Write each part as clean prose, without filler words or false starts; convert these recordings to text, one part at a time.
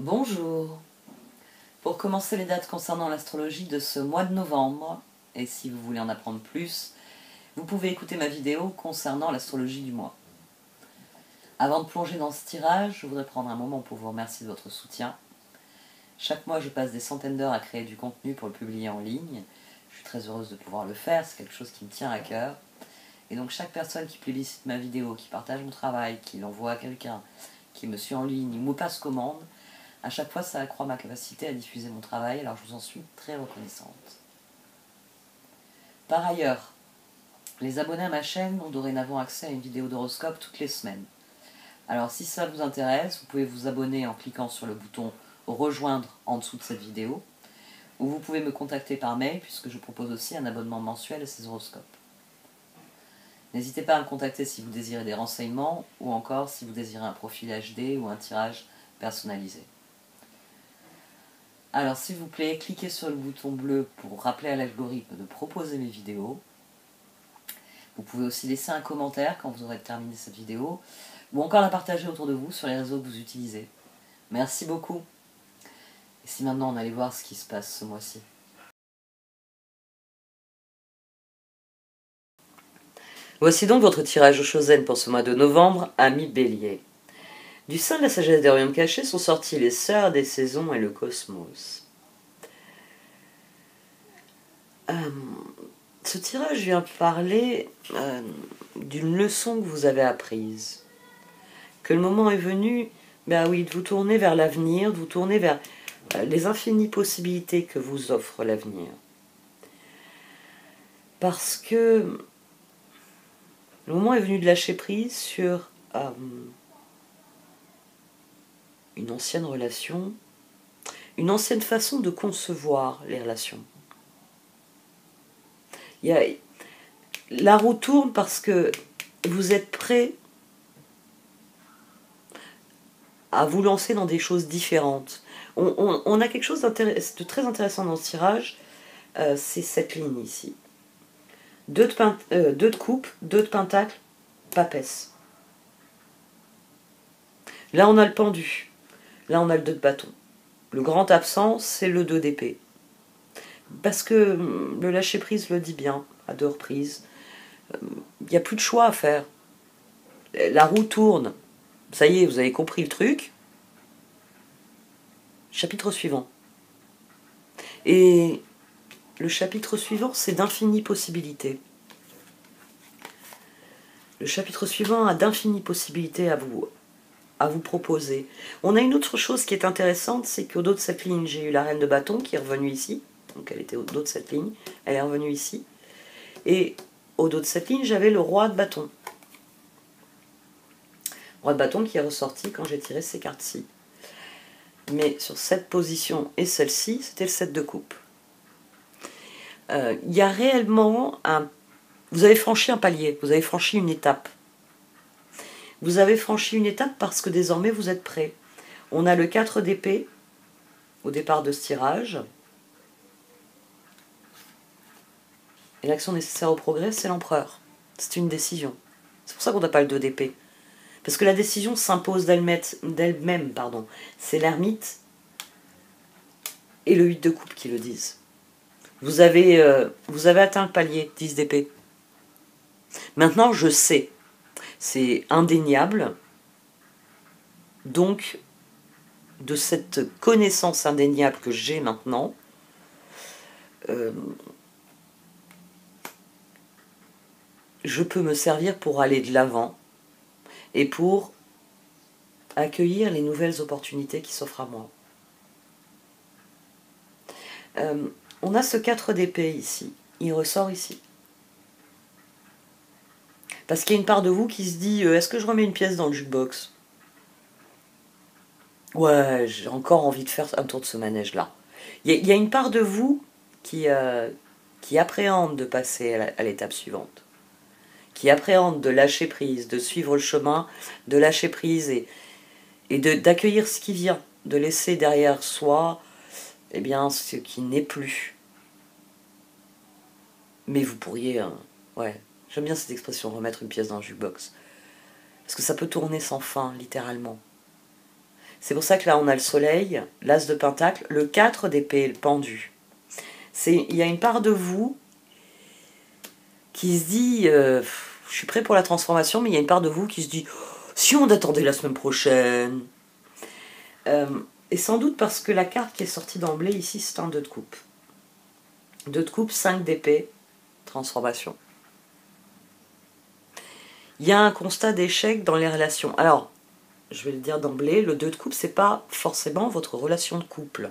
Bonjour. Pour commencer les dates concernant l'astrologie de ce mois de novembre, et si vous voulez en apprendre plus, vous pouvez écouter ma vidéo concernant l'astrologie du mois. Avant de plonger dans ce tirage, je voudrais prendre un moment pour vous remercier de votre soutien. Chaque mois, je passe des centaines d'heures à créer du contenu pour le publier en ligne. Je suis très heureuse de pouvoir le faire, c'est quelque chose qui me tient à cœur. Et donc chaque personne qui plébiscite ma vidéo, qui partage mon travail, qui l'envoie à quelqu'un, qui me suit en ligne ou me passe commande, à chaque fois, ça accroît ma capacité à diffuser mon travail, alors je vous en suis très reconnaissante. Par ailleurs, les abonnés à ma chaîne ont dorénavant accès à une vidéo d'horoscope toutes les semaines. Alors si ça vous intéresse, vous pouvez vous abonner en cliquant sur le bouton « Rejoindre » en dessous de cette vidéo, ou vous pouvez me contacter par mail puisque je propose aussi un abonnement mensuel à ces horoscopes. N'hésitez pas à me contacter si vous désirez des renseignements, ou encore si vous désirez un profil HD ou un tirage personnalisé. Alors s'il vous plaît, cliquez sur le bouton bleu pour rappeler à l'algorithme de proposer mes vidéos. Vous pouvez aussi laisser un commentaire quand vous aurez terminé cette vidéo, ou encore la partager autour de vous sur les réseaux que vous utilisez. Merci beaucoup. Et si maintenant on allait voir ce qui se passe ce mois-ci. Voici donc votre tirage au Chosen pour ce mois de novembre, amis Bélier. Du sein de la sagesse des royaumes cachés sont sortis les sœurs des saisons et le cosmos. Ce tirage vient parler d'une leçon que vous avez apprise. Que le moment est venu, de vous tourner vers l'avenir, de vous tourner vers les infinies possibilités que vous offre l'avenir. Parce que le moment est venu de lâcher prise sur une ancienne relation, une ancienne façon de concevoir les relations. La roue tourne parce que vous êtes prêt à vous lancer dans des choses différentes. On a quelque chose de très intéressant dans ce tirage, c'est cette ligne ici. 2 de coupe, 2 de pentacle, papesse. Là on a le pendu, là on a le 2 de bâton. Le grand absent, c'est le 2 d'épée. Parce que le lâcher-prise le dit bien, à 2 reprises. Il n'y a plus de choix à faire. La roue tourne. Ça y est, vous avez compris le truc. Chapitre suivant. Et le chapitre suivant, c'est d'infinies possibilités. Le chapitre suivant a d'infinies possibilités à vous proposer. On a une autre chose qui est intéressante, c'est qu'au dos de cette ligne, j'ai eu la reine de bâton qui est revenue ici. Donc elle était au dos de cette ligne, elle est revenue ici. Et au dos de cette ligne, j'avais le roi de bâton. Roi de bâton qui est ressorti quand j'ai tiré ces cartes-ci. Mais sur cette position et celle-ci, c'était le 7 de coupe. Il y a réellement un... Vous avez franchi un palier, vous avez franchi une étape. Vous avez franchi une étape parce que désormais vous êtes prêt. On a le 4 d'épée au départ de ce tirage. Et l'action nécessaire au progrès, c'est l'empereur. C'est une décision. C'est pour ça qu'on n'a pas le 2 d'épée. Parce que la décision s'impose d'elle-même. C'est l'ermite et le 8 de coupe qui le disent. Vous avez atteint le palier, 10 d'épée. Maintenant, je sais. C'est indéniable. Donc, de cette connaissance indéniable que j'ai maintenant, je peux me servir pour aller de l'avant et pour accueillir les nouvelles opportunités qui s'offrent à moi. On a ce 4 d'épée ici. Il ressort ici. Parce qu'il y a une part de vous qui se dit est-ce que je remets une pièce dans le jukebox? Ouais, j'ai encore envie de faire un tour de ce manège-là. Il y a une part de vous qui appréhende de passer à l'étape suivante. Qui appréhende de lâcher prise, de suivre le chemin, de lâcher prise et d'accueillir ce qui vient, de laisser derrière soi ce qui n'est plus. Mais vous pourriez... ouais, j'aime bien cette expression, remettre une pièce dans le jukebox. Parce que ça peut tourner sans fin, littéralement. C'est pour ça que là on a le soleil, l'as de pentacle, le 4 d'épée, le pendu. Il y a une part de vous qui se dit, je suis prêt pour la transformation, mais il y a une part de vous qui se dit, si on attendait la semaine prochaine. Et sans doute parce que la carte qui est sortie d'emblée ici, c'est un 2 de coupe. 2 de coupe, 5 d'épée, transformation. Il y a un constat d'échec dans les relations. Alors, je vais le dire d'emblée, le 2 de coupe, c'est pas forcément votre relation de couple.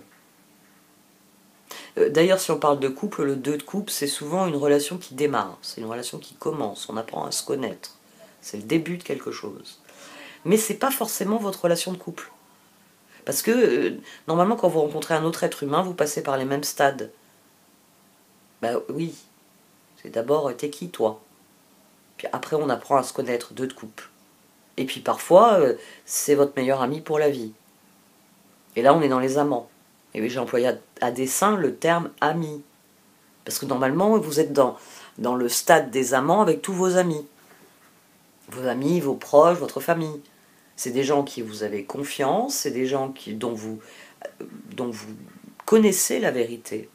D'ailleurs, si on parle de couple, le 2 de coupe, c'est souvent une relation qui démarre. C'est une relation qui commence, on apprend à se connaître. C'est le début de quelque chose. Mais c'est pas forcément votre relation de couple. Parce que, normalement, quand vous rencontrez un autre être humain, vous passez par les mêmes stades. Bah oui, c'est d'abord, t'es qui, toi? Puis après, on apprend à se connaître, 2 de coupe. Et puis parfois, c'est votre meilleur ami pour la vie. Et là, on est dans les amants. Et oui, j'ai employé à dessein le terme ami. Parce que normalement, vous êtes dans le stade des amants avec tous vos amis. Vos amis, vos proches, votre famille. C'est des gens en qui vous avez confiance, c'est des gens dont vous connaissez la vérité.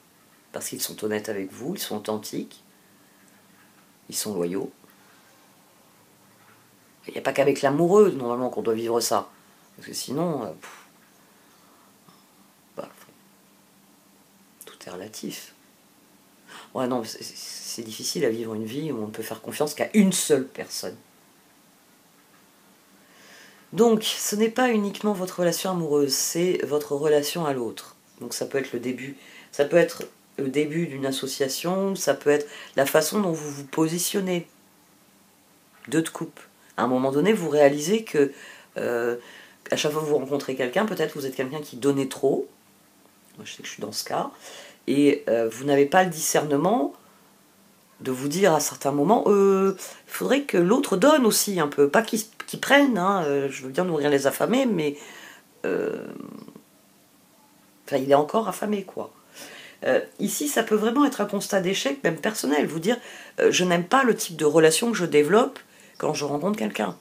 Parce qu'ils sont honnêtes avec vous, ils sont authentiques, ils sont loyaux. Il n'y a pas qu'avec l'amoureux, normalement, qu'on doit vivre ça. Parce que sinon, tout est relatif. Ouais, non, c'est difficile à vivre une vie où on ne peut faire confiance qu'à une seule personne. Donc, ce n'est pas uniquement votre relation amoureuse, c'est votre relation à l'autre. Donc ça peut être le début. Ça peut être le début d'une association, ça peut être la façon dont vous vous positionnez. 2 de coupe. À un moment donné, vous réalisez que à chaque fois que vous rencontrez quelqu'un, peut-être vous êtes quelqu'un qui donnait trop. Moi, je sais que je suis dans ce cas. Et vous n'avez pas le discernement de vous dire à certains moments, il faudrait que l'autre donne aussi un peu. Pas qu'il prenne, hein, je veux bien nourrir les affamés, mais enfin, il est encore affamé, quoi. Ici, ça peut vraiment être un constat d'échec, même personnel. Vous dire, je n'aime pas le type de relation que je développe quand je rencontre quelqu'un.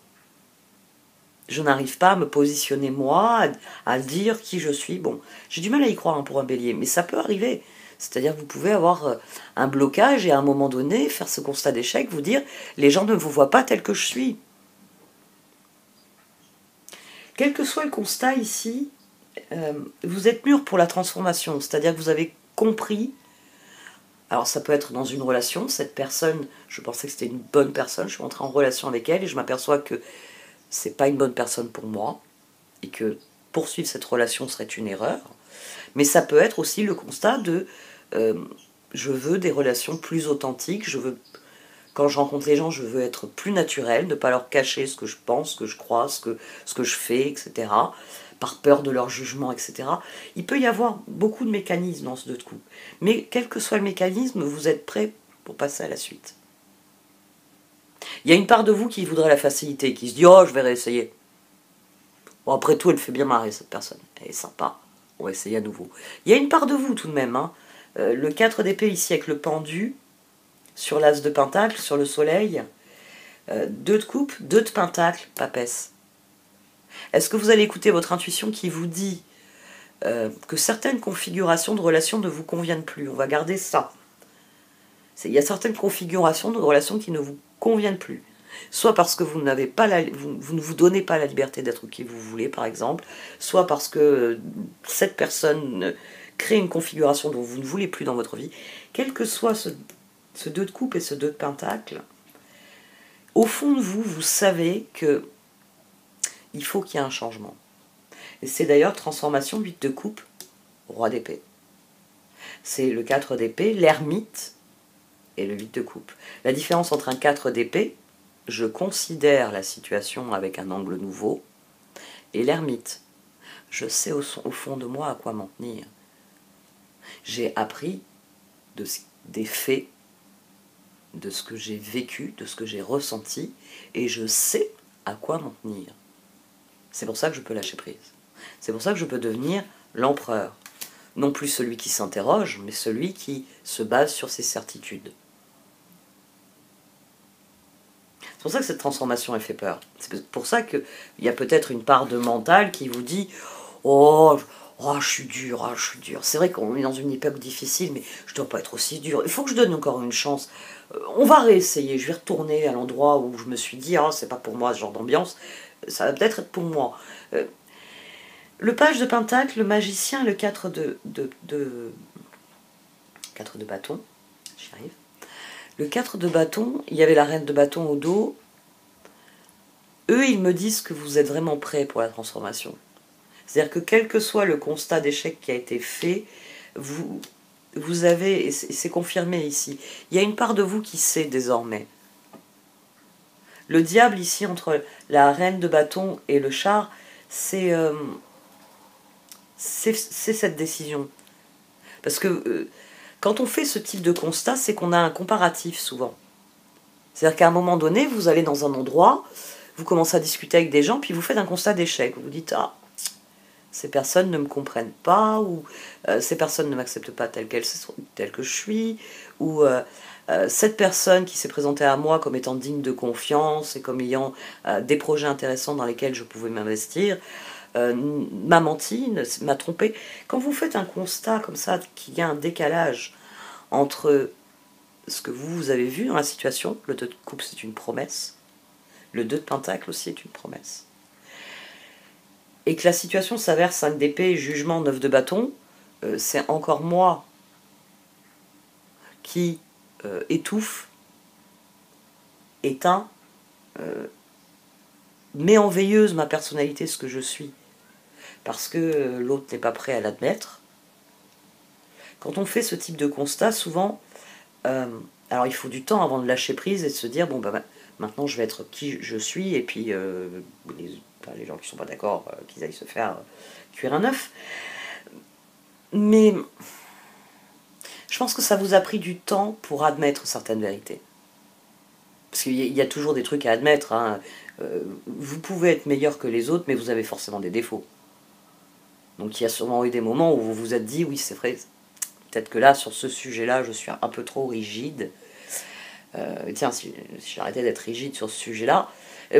Je n'arrive pas à me positionner moi, à dire qui je suis. Bon, j'ai du mal à y croire, hein, pour un bélier, mais ça peut arriver. C'est-à-dire que vous pouvez avoir un blocage et à un moment donné, faire ce constat d'échec, vous dire, les gens ne vous voient pas tel que je suis. Quel que soit le constat ici, vous êtes mûr pour la transformation, c'est-à-dire que vous avez compris. Alors ça peut être dans une relation, cette personne, je pensais que c'était une bonne personne, je suis entrée en relation avec elle et je m'aperçois que c'est pas une bonne personne pour moi et que poursuivre cette relation serait une erreur. Mais ça peut être aussi le constat de je veux des relations plus authentiques, quand je rencontre les gens, je veux être plus naturel, ne pas leur cacher ce que je pense, ce que je crois, ce que je fais, etc. Par peur de leur jugement, etc. Il peut y avoir beaucoup de mécanismes dans ce 2 de coupe. Mais quel que soit le mécanisme, vous êtes prêt pour passer à la suite. Il y a une part de vous qui voudrait la facilité, qui se dit « Oh, je vais réessayer ». Bon, après tout, elle fait bien marrer, cette personne. Elle est sympa. On va essayer à nouveau. Il y a une part de vous, tout de même. Hein. Le 4 d'épée ici, avec le pendu, sur l'as de pentacle, sur le soleil. 2 de coupe, 2 de pentacle, papesse. Est-ce que vous allez écouter votre intuition qui vous dit que certaines configurations de relations ne vous conviennent plus? On va garder ça. Il y a certaines configurations de relations qui ne vous conviennent plus. Soit parce que vous ne vous donnez pas la liberté d'être qui vous voulez, par exemple, soit parce que cette personne crée une configuration dont vous ne voulez plus dans votre vie. Quel que soit ce 2 de coupe et ce 2 de pentacle, au fond de vous, vous savez que il faut qu'il y ait un changement. Et c'est d'ailleurs transformation 8 de coupe, roi d'épée. C'est le 4 d'épée, l'ermite et le 8 de coupe. La différence entre un 4 d'épée, je considère la situation avec un angle nouveau, et l'ermite, je sais au fond de moi à quoi m'en tenir. J'ai appris des faits, de ce que j'ai vécu, de ce que j'ai ressenti, et je sais à quoi m'en tenir. C'est pour ça que je peux lâcher prise. C'est pour ça que je peux devenir l'empereur. Non plus celui qui s'interroge, mais celui qui se base sur ses certitudes. C'est pour ça que cette transformation, elle fait peur. C'est pour ça qu'il y a peut-être une part de mental qui vous dit Oh, je suis dur, je suis dur. C'est vrai qu'on est dans une époque difficile, mais je dois pas être aussi dur. Il faut que je donne encore une chance. On va réessayer. Je vais retourner à l'endroit où je me suis dit, ah, c'est pas pour moi ce genre d'ambiance. Ça va peut-être être pour moi. Le page de Pentacle, le magicien, le 4 4 de bâton. J'y arrive. Le 4 de bâton, il y avait la reine de bâton au dos. Eux, ils me disent que vous êtes vraiment prêts pour la transformation. C'est-à-dire que quel que soit le constat d'échec qui a été fait, vous avez, et c'est confirmé ici, il y a une part de vous qui sait désormais. Le diable ici, entre la reine de bâton et le char, c'est cette décision. Parce que quand on fait ce type de constat, c'est qu'on a un comparatif souvent. C'est-à-dire qu'à un moment donné, vous allez dans un endroit, vous commencez à discuter avec des gens, puis vous faites un constat d'échec. Vous vous dites, ah, ces personnes ne me comprennent pas, ou ces personnes ne m'acceptent pas telle que je suis, ou cette personne qui s'est présentée à moi comme étant digne de confiance et comme ayant des projets intéressants dans lesquels je pouvais m'investir, m'a menti, m'a trompé. Quand vous faites un constat comme ça, qu'il y a un décalage entre ce que vous avez vu dans la situation, le 2 de coupe c'est une promesse, le 2 de pentacle aussi est une promesse, et que la situation s'avère 5 d'épée, jugement, 9 de bâton, c'est encore moi qui étouffe, éteint, met en veilleuse ma personnalité, ce que je suis, parce que l'autre n'est pas prêt à l'admettre. Quand on fait ce type de constat, souvent, alors il faut du temps avant de lâcher prise et de se dire, bon, bah, maintenant je vais être qui je suis, et puis les gens qui ne sont pas d'accord, qu'ils aillent se faire cuire un œuf. Mais je pense que ça vous a pris du temps pour admettre certaines vérités. Parce qu'il y a toujours des trucs à admettre. Hein. Vous pouvez être meilleur que les autres, mais vous avez forcément des défauts. Donc il y a sûrement eu des moments où vous vous êtes dit, oui c'est vrai, peut-être que là, sur ce sujet-là, je suis un peu trop rigide. Tiens, si j'arrêtais d'être rigide sur ce sujet-là.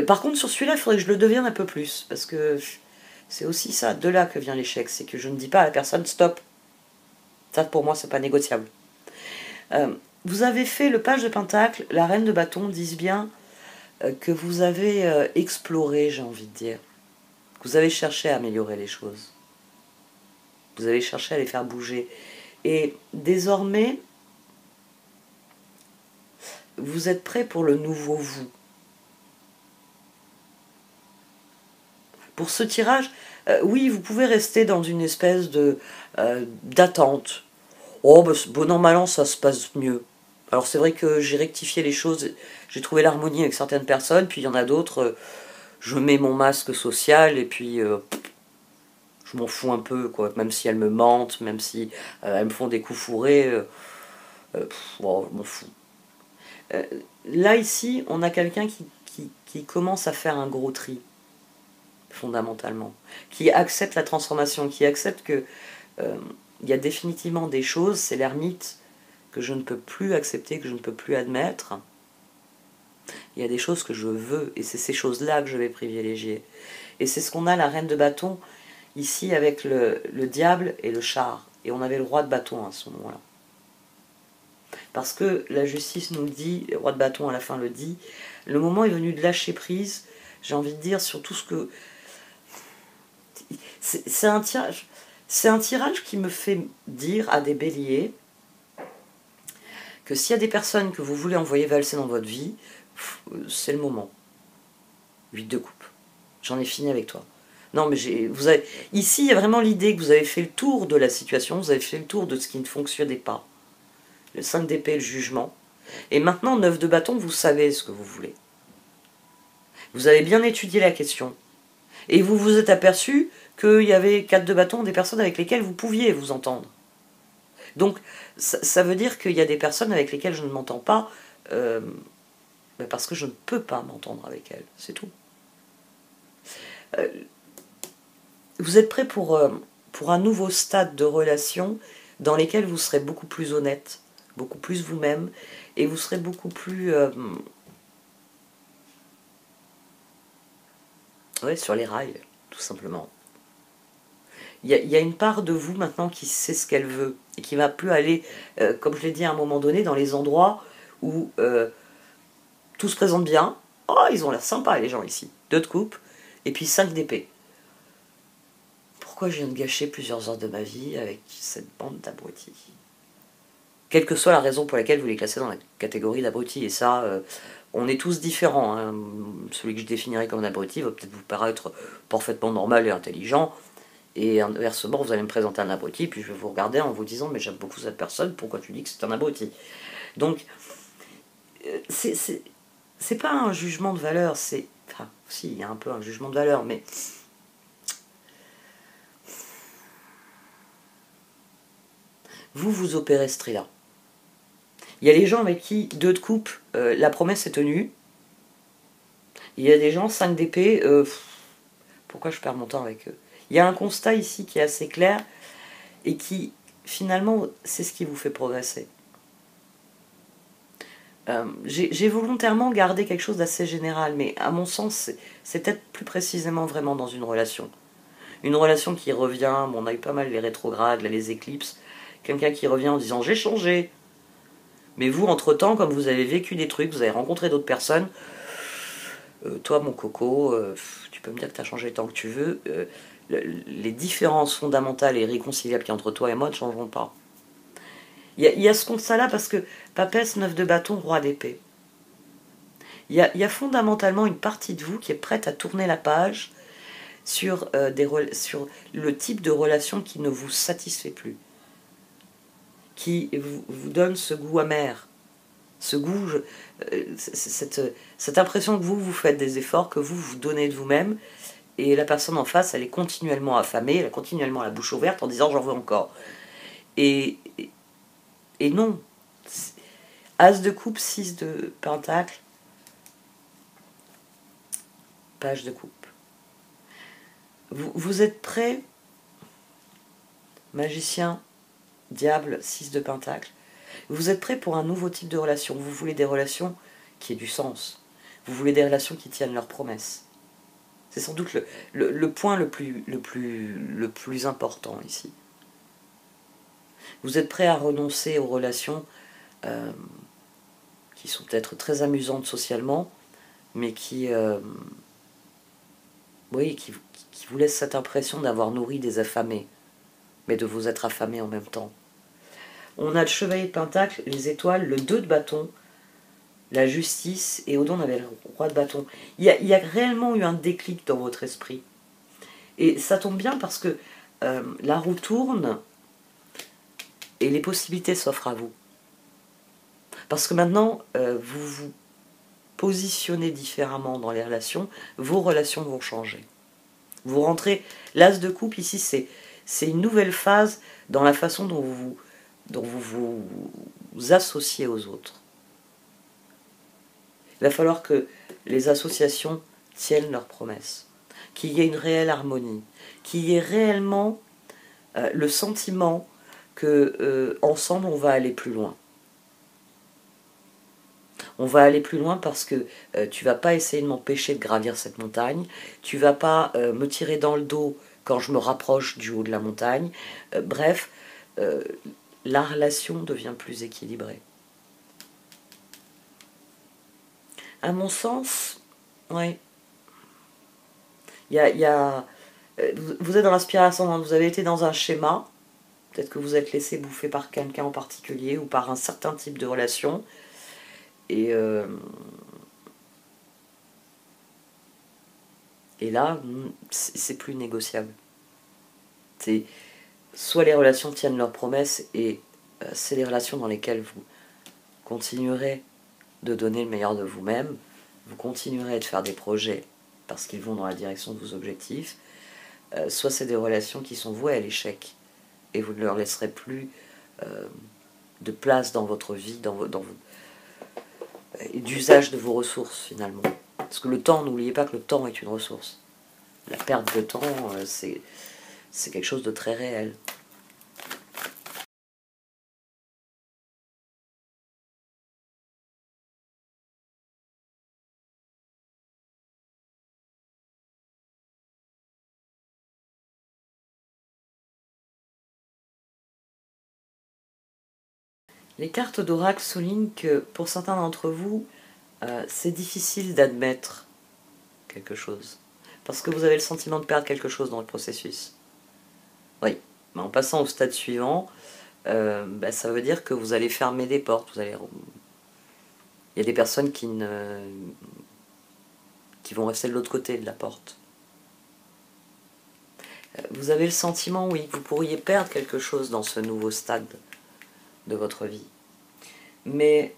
Par contre, sur celui-là, il faudrait que je le devienne un peu plus. Parce que c'est aussi ça, de là que vient l'échec. C'est que je ne dis pas à la personne, stop. Ça, pour moi, c'est pas négociable. Vous avez fait le page de pentacle, la reine de bâton, disent bien que vous avez exploré, j'ai envie de dire. Que vous avez cherché à améliorer les choses. Vous avez cherché à les faire bouger. Et désormais, vous êtes prêt pour le nouveau vous. Pour ce tirage, oui, vous pouvez rester dans une espèce d'attente. Oh, bah, bon an, mal an, ça se passe mieux. Alors c'est vrai que j'ai rectifié les choses, j'ai trouvé l'harmonie avec certaines personnes, puis il y en a d'autres, je mets mon masque social, et puis je m'en fous un peu, quoi. Même si elles me mentent, même si elles me font des coups fourrés, bon, je m'en fous. Là, ici, on a quelqu'un qui commence à faire un gros tri, fondamentalement, qui accepte la transformation, qui accepte que il y a définitivement des choses, c'est l'ermite, que je ne peux plus accepter, que je ne peux plus admettre. Il y a des choses que je veux, et c'est ces choses-là que je vais privilégier. Et c'est ce qu'on a, la reine de bâton, ici, avec le diable et le char. Et on avait le roi de bâton à ce moment-là. Parce que la justice nous dit, le roi de bâton à la fin le dit, le moment est venu de lâcher prise, j'ai envie de dire, sur tout ce que... C'est un tirage qui me fait dire à des béliers que s'il y a des personnes que vous voulez envoyer valser dans votre vie, c'est le moment. 8 de coupe. J'en ai fini avec toi. Non, mais ici, il y a vraiment l'idée que vous avez fait le tour de la situation, vous avez fait le tour de ce qui ne fonctionnait pas. Le 5 d'épée, le jugement. Et maintenant, 9 de bâton, vous savez ce que vous voulez. Vous avez bien étudié la question. Et vous vous êtes aperçu qu'il y avait 4 de bâton, des personnes avec lesquelles vous pouviez vous entendre. Donc, ça veut dire qu'il y a des personnes avec lesquelles je ne m'entends pas, parce que je ne peux pas m'entendre avec elles, c'est tout. Vous êtes prêt pour un nouveau stade de relation dans lesquels vous serez beaucoup plus honnête, beaucoup plus vous-même, et vous serez beaucoup plus sur les rails, tout simplement. il y a une part de vous maintenant qui sait ce qu'elle veut et qui va plus aller, comme je l'ai dit à un moment donné, dans les endroits où tout se présente bien. Oh, ils ont l'air sympas les gens ici. 2 de coupe et puis 5 d'épée. Pourquoi je viens de gâcher plusieurs heures de ma vie avec cette bande d'abrutis? Quelle que soit la raison pour laquelle vous les classez dans la catégorie d'abrutis. Et ça, on est tous différents. Hein. Celui que je définirais comme un abruti va peut-être vous paraître parfaitement normal et intelligent. Et inversement, vous allez me présenter un abruti, puis je vais vous regarder en vous disant « Mais j'aime beaucoup cette personne, pourquoi tu dis que c'est un abruti ?» Donc, c'est pas un jugement de valeur, c'est... Enfin, si, il y a un peu un jugement de valeur, mais... Vous opérez ce tri-là. Il y a les gens avec qui, 2 de coupe, la promesse est tenue. Il y a des gens, 5 d'épée, pourquoi je perds mon temps avec eux? Il y a un constat ici qui est assez clair, et qui, finalement, c'est ce qui vous fait progresser. J'ai volontairement gardé quelque chose d'assez général, mais à mon sens, c'est peut-être plus précisément vraiment dans une relation. Une relation qui revient, bon, on a eu pas mal les rétrogrades, les éclipses, quelqu'un qui revient en disant « j'ai changé ». Mais vous, entre-temps, comme vous avez vécu des trucs, vous avez rencontré d'autres personnes, toi, mon coco, tu peux me dire que tu as changé tant que tu veux, les différences fondamentales et réconciliables qu'il y a entre toi et moi ne changeront pas. Il y a ce constat-là parce que Papesse, 9 de bâton, roi d'épée. Il y a fondamentalement une partie de vous qui est prête à tourner la page sur le type de relation qui ne vous satisfait plus, qui vous donne ce goût amer, ce goût, cette impression que vous faites des efforts, que vous donnez de vous-même, et la personne en face, elle est continuellement affamée, elle a continuellement la bouche ouverte en disant « j'en veux encore ». Et non. As de coupe, 6 de pentacle, page de coupe. Vous êtes prêt, magicien, diable, 6 de pentacle. Vous êtes prêt pour un nouveau type de relation. Vous voulez des relations qui aient du sens. Vous voulez des relations qui tiennent leurs promesses. C'est sans doute le point le plus important ici. Vous êtes prêt à renoncer aux relations qui sont peut-être très amusantes socialement, mais qui vous laissent cette impression d'avoir nourri des affamés, mais de vous être affamé en même temps. On a le chevalier de pentacle, les étoiles, le 2 de bâton, la justice, et au dos on avait le roi de bâton. Il y a réellement eu un déclic dans votre esprit. Et ça tombe bien parce que la roue tourne et les possibilités s'offrent à vous. Parce que maintenant, vous vous positionnez différemment dans les relations, vos relations vont changer. Vous rentrez, l'as de coupe ici, c'est une nouvelle phase dans la façon dont vous associez aux autres. Il va falloir que les associations tiennent leurs promesses, qu'il y ait une réelle harmonie, qu'il y ait réellement le sentiment que ensemble on va aller plus loin. On va aller plus loin parce que tu vas pas essayer de m'empêcher de gravir cette montagne, tu vas pas me tirer dans le dos quand je me rapproche du haut de la montagne. Bref, la relation devient plus équilibrée. À mon sens, oui. Vous êtes dans la spirale ascendante, vous avez été dans un schéma, peut-être que vous êtes laissé bouffer par quelqu'un en particulier ou par un certain type de relation, et là, c'est plus négociable. C'est soit les relations tiennent leurs promesses, et c'est les relations dans lesquelles vous continuerez de donner le meilleur de vous-même, vous continuerez de faire des projets parce qu'ils vont dans la direction de vos objectifs, soit c'est des relations qui sont vouées à l'échec, et vous ne leur laisserez plus de place dans votre vie, d'usage de vos ressources finalement. Parce que le temps, n'oubliez pas que le temps est une ressource. La perte de temps, c'est quelque chose de très réel. Les cartes d'oracle soulignent que pour certains d'entre vous, c'est difficile d'admettre quelque chose. Parce que vous avez le sentiment de perdre quelque chose dans le processus. Oui, mais en passant au stade suivant, ça veut dire que vous allez fermer des portes. Il y a des personnes qui vont rester de l'autre côté de la porte. Vous avez le sentiment, oui, que vous pourriez perdre quelque chose dans ce nouveau stade de votre vie. Mais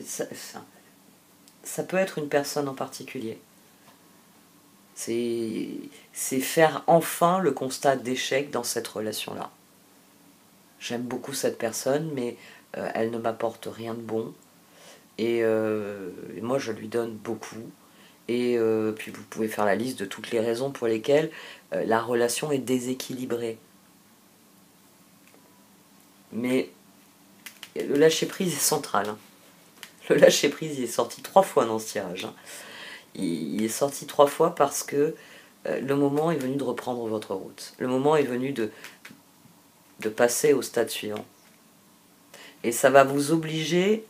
ça peut être une personne en particulier. C'est faire enfin le constat d'échec dans cette relation-là. J'aime beaucoup cette personne, mais elle ne m'apporte rien de bon. Et moi, je lui donne beaucoup. Et puis vous pouvez faire la liste de toutes les raisons pour lesquelles la relation est déséquilibrée. Mais le lâcher-prise est central. Hein. Le lâcher-prise, il est sorti 3 fois dans ce tirage. Hein. Il est sorti 3 fois parce que le moment est venu de reprendre votre route. Le moment est venu de passer au stade suivant. Et ça va vous obliger...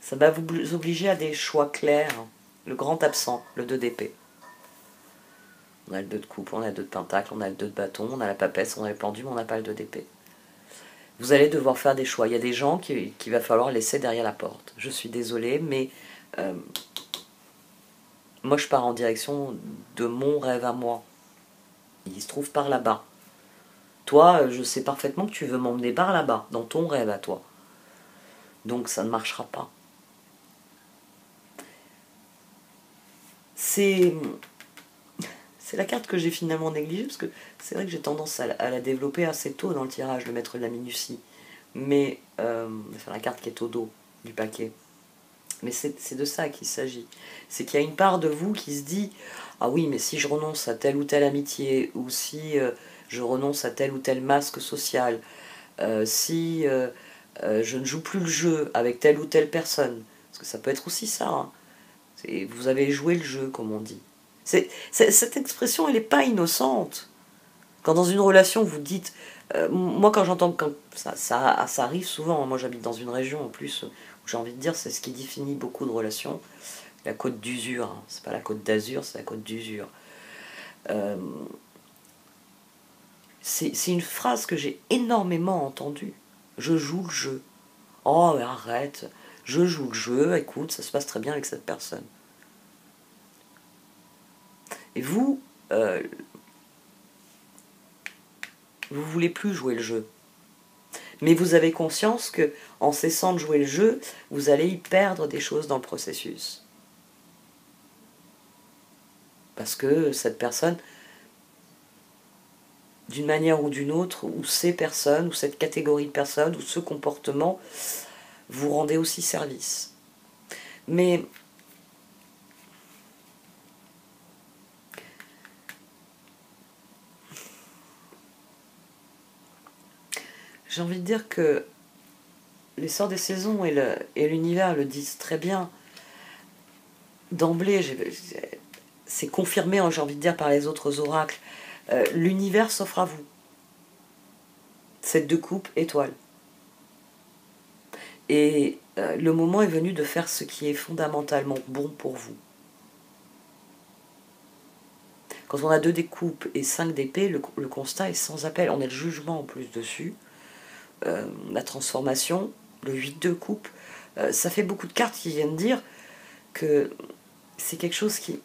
Ça va vous obliger à des choix clairs. Le grand absent, le 2 d'épée. On a le 2 de coupe, on a le 2 de pentacle, on a le 2 de bâton, on a la papesse, on a le pendu, mais on n'a pas le 2 d'épée. Vous allez devoir faire des choix. Il y a des gens qu'il va falloir laisser derrière la porte. Je suis désolée, mais moi je pars en direction de mon rêve à moi. Il se trouve par là-bas. Toi, je sais parfaitement que tu veux m'emmener par là-bas, dans ton rêve à toi. Donc ça ne marchera pas. C'est la carte que j'ai finalement négligée, parce que c'est vrai que j'ai tendance à la développer assez tôt dans le tirage, le maître de la minutie. Mais, enfin la carte qui est au dos du paquet. Mais c'est de ça qu'il s'agit. C'est qu'il y a une part de vous qui se dit « Ah oui, mais si je renonce à telle ou telle amitié, ou si je renonce à tel ou tel masque social, si je ne joue plus le jeu avec telle ou telle personne, parce que ça peut être aussi ça, hein. Vous avez joué le jeu, comme on dit. Cette expression, elle n'est pas innocente. Quand dans une relation, vous dites... moi, quand j'entends... Ça arrive souvent. Moi, j'habite dans une région, en plus, où j'ai envie de dire, c'est ce qui définit beaucoup de relations. La côte d'usure. Hein. C'est pas la côte d'Azur, c'est la côte d'usure. C'est une phrase que j'ai énormément entendue. Je joue le jeu. Oh, mais arrête. Je joue le jeu. Écoute, ça se passe très bien avec cette personne. Et vous... vous voulez plus jouer le jeu. Mais vous avez conscience que en cessant de jouer le jeu, vous allez y perdre des choses dans le processus. Parce que cette personne, d'une manière ou d'une autre, ou ces personnes, ou cette catégorie de personnes, ou ce comportement, vous rendez aussi service. Mais j'ai envie de dire que les sorts des saisons et l'univers le disent très bien. D'emblée, c'est confirmé, j'ai envie de dire, par les autres oracles. L'univers s'offre à vous. Cette 2 coupes étoiles. Et le moment est venu de faire ce qui est fondamentalement bon pour vous. Quand on a 2 des coupes et 5 d'épée, le constat est sans appel. On a le jugement en plus dessus. La transformation, le 8 de coupe. Ça fait beaucoup de cartes qui viennent dire que c'est quelque chose qui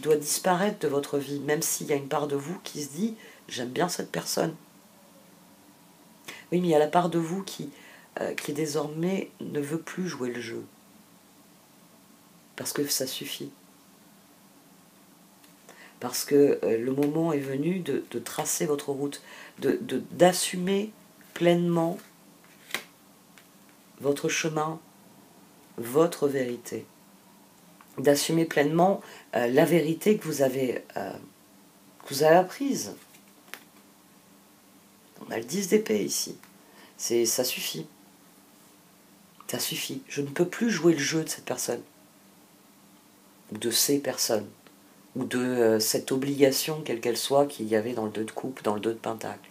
doit disparaître de votre vie, même s'il y a une part de vous qui se dit « j'aime bien cette personne ». Oui, mais il y a la part de vous qui désormais ne veut plus jouer le jeu. Parce que ça suffit. Parce que le moment est venu de tracer votre route, d'assumer pleinement votre chemin, votre vérité. D'assumer pleinement la vérité que vous avez apprise. On a le 10 d'épée ici. Ça suffit. Ça suffit. Je ne peux plus jouer le jeu de cette personne. Ou de ces personnes. ou de cette obligation, quelle qu'elle soit, qu'il y avait dans le 2 de coupe, dans le 2 de pentacle.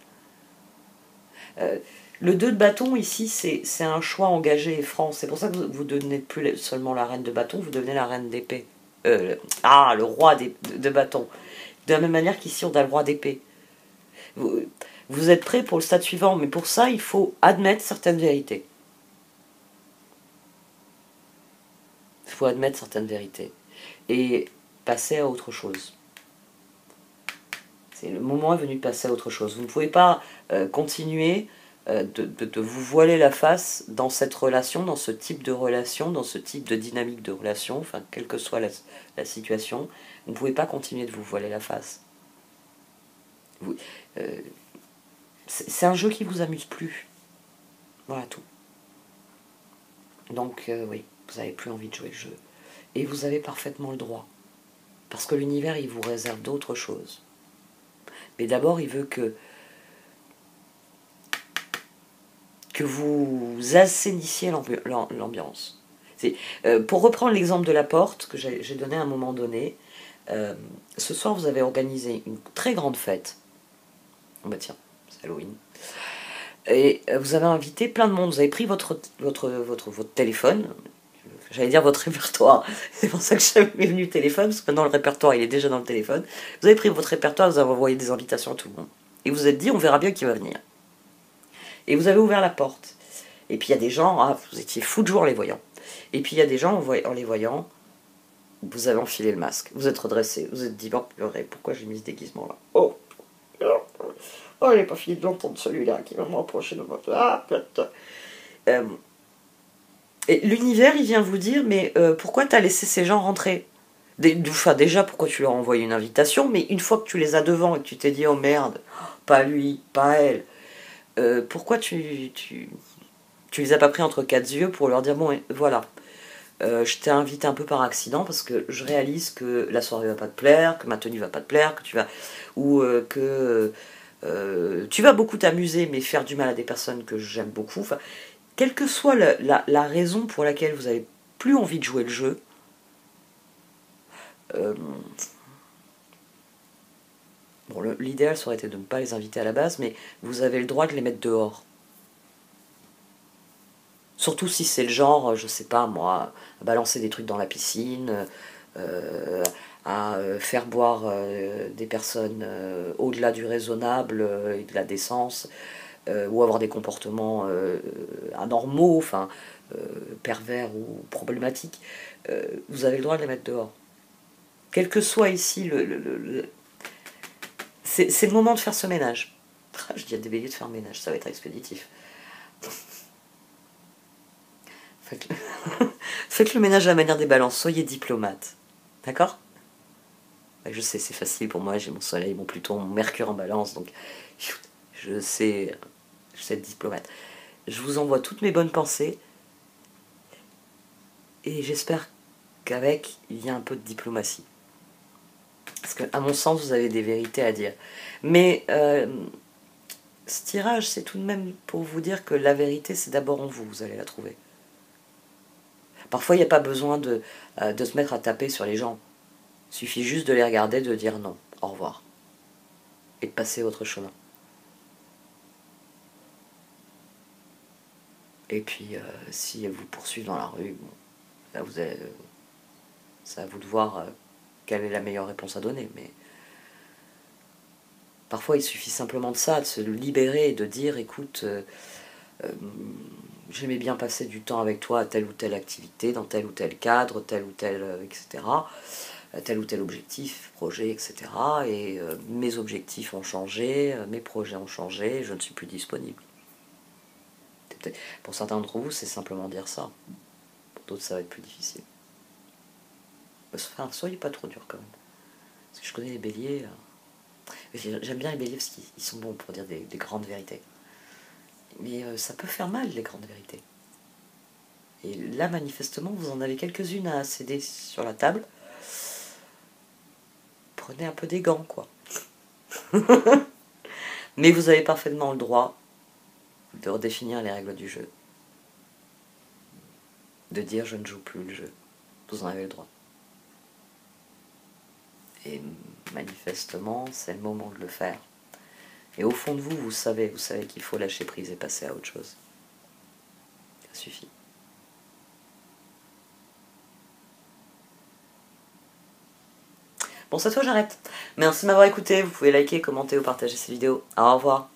Le 2 de bâton, ici, c'est un choix engagé et franc. C'est pour ça que vous ne devenez plus seulement la reine de bâton, vous devenez la reine d'épée. Le roi de bâton. De la même manière qu'ici, on a le roi d'épée. Vous êtes prêt pour le stade suivant, mais pour ça, il faut admettre certaines vérités. Il faut admettre certaines vérités. Et passer à autre chose. Le moment est venu de passer à autre chose. Vous ne pouvez pas continuer de vous voiler la face dans cette relation, dans ce type de relation, dans ce type de dynamique de relation, enfin, quelle que soit la situation, vous ne pouvez pas continuer de vous voiler la face. C'est un jeu qui vous amuse plus. Voilà tout. Donc, oui, vous n'avez plus envie de jouer le jeu. Et vous avez parfaitement le droit. Parce que l'univers, il vous réserve d'autres choses. Mais d'abord, il veut que vous assainissiez l'ambiance. Pour reprendre l'exemple de la porte que j'ai donné à un moment donné, ce soir vous avez organisé une très grande fête. Oh bah tiens, c'est Halloween. Et vous avez invité plein de monde. Vous avez pris votre téléphone, j'allais dire votre répertoire, c'est pour ça que j'ai venu le téléphone, parce que maintenant le répertoire il est déjà dans le téléphone. Vous avez pris votre répertoire, vous avez envoyé des invitations à tout le monde. Et vous vous êtes dit, on verra bien qui va venir. Et vous avez ouvert la porte. Et puis il y a des gens, vous étiez fous de joie en les voyant. Et puis il y a des gens, en les voyant, vous avez enfilé le masque. Vous êtes redressé. Vous êtes dit, bon, purée, pourquoi j'ai mis ce déguisement-là? Oh, il n'est pas fini de l'entendre celui-là qui va me reprocher de moi. Ah, putain. Et l'univers, il vient vous dire, mais pourquoi t'as laissé ces gens rentrer? Déjà, pourquoi tu leur as envoyé une invitation? Mais une fois que tu les as devant et que tu t'es dit, oh merde, pas lui, pas elle, pourquoi tu les as pas pris entre quatre yeux pour leur dire, bon, voilà, je t'ai invité un peu par accident parce que je réalise que la soirée va pas te plaire, que ma tenue va pas te plaire, que tu vas... ou que tu vas beaucoup t'amuser mais faire du mal à des personnes que j'aime beaucoup. Enfin, quelle que soit la raison pour laquelle vous avez plus envie de jouer le jeu, bon, l'idéal ça aurait été de ne pas les inviter à la base, mais vous avez le droit de les mettre dehors. Surtout si c'est le genre, je sais pas moi, à balancer des trucs dans la piscine, à faire boire des personnes au-delà du raisonnable et de la décence, ou avoir des comportements anormaux, enfin pervers ou problématiques, vous avez le droit de les mettre dehors. Quel que soit ici c'est le moment de faire ce ménage. Je dis à des béliers de faire un ménage, ça va être expéditif. Faites le ménage à la manière des balances, soyez diplomate. D'accord? Je sais, c'est facile pour moi, j'ai mon soleil, mon Pluton, mon Mercure en balance, donc je sais être diplomate. Je vous envoie toutes mes bonnes pensées, et j'espère qu'avec, il y a un peu de diplomatie. Parce qu'à mon sens, vous avez des vérités à dire. Mais ce tirage, c'est tout de même pour vous dire que la vérité, c'est d'abord en vous, vous allez la trouver. Parfois, il n'y a pas besoin de se mettre à taper sur les gens. Il suffit juste de les regarder, de dire non, au revoir. Et de passer autre chemin. Et puis, si elles vous poursuivent dans la rue, bon, là, c'est à vous de voir quelle est la meilleure réponse à donner. Mais parfois, il suffit simplement de ça, de se libérer et de dire, écoute, j'aimais bien passer du temps avec toi à telle ou telle activité, dans tel ou tel cadre, tel ou tel, etc., tel ou tel objectif, projet, etc. Et mes objectifs ont changé, mes projets ont changé, je ne suis plus disponible. Pour certains d'entre vous, c'est simplement dire ça. Pour d'autres, ça va être plus difficile. Enfin, soyez pas trop dur quand même. Parce que je connais les béliers. J'aime bien les béliers parce qu'ils sont bons pour dire des grandes vérités. Mais ça peut faire mal, les grandes vérités. Et là, manifestement, vous en avez quelques-unes à céder sur la table. Prenez un peu des gants, quoi. Mais vous avez parfaitement le droit de redéfinir les règles du jeu. De dire je ne joue plus le jeu. Vous en avez le droit. Et manifestement, c'est le moment de le faire. Et au fond de vous, vous savez qu'il faut lâcher prise et passer à autre chose. Ça suffit. Bon, cette fois j'arrête. Merci de m'avoir écouté. Vous pouvez liker, commenter ou partager cette vidéo. Au revoir.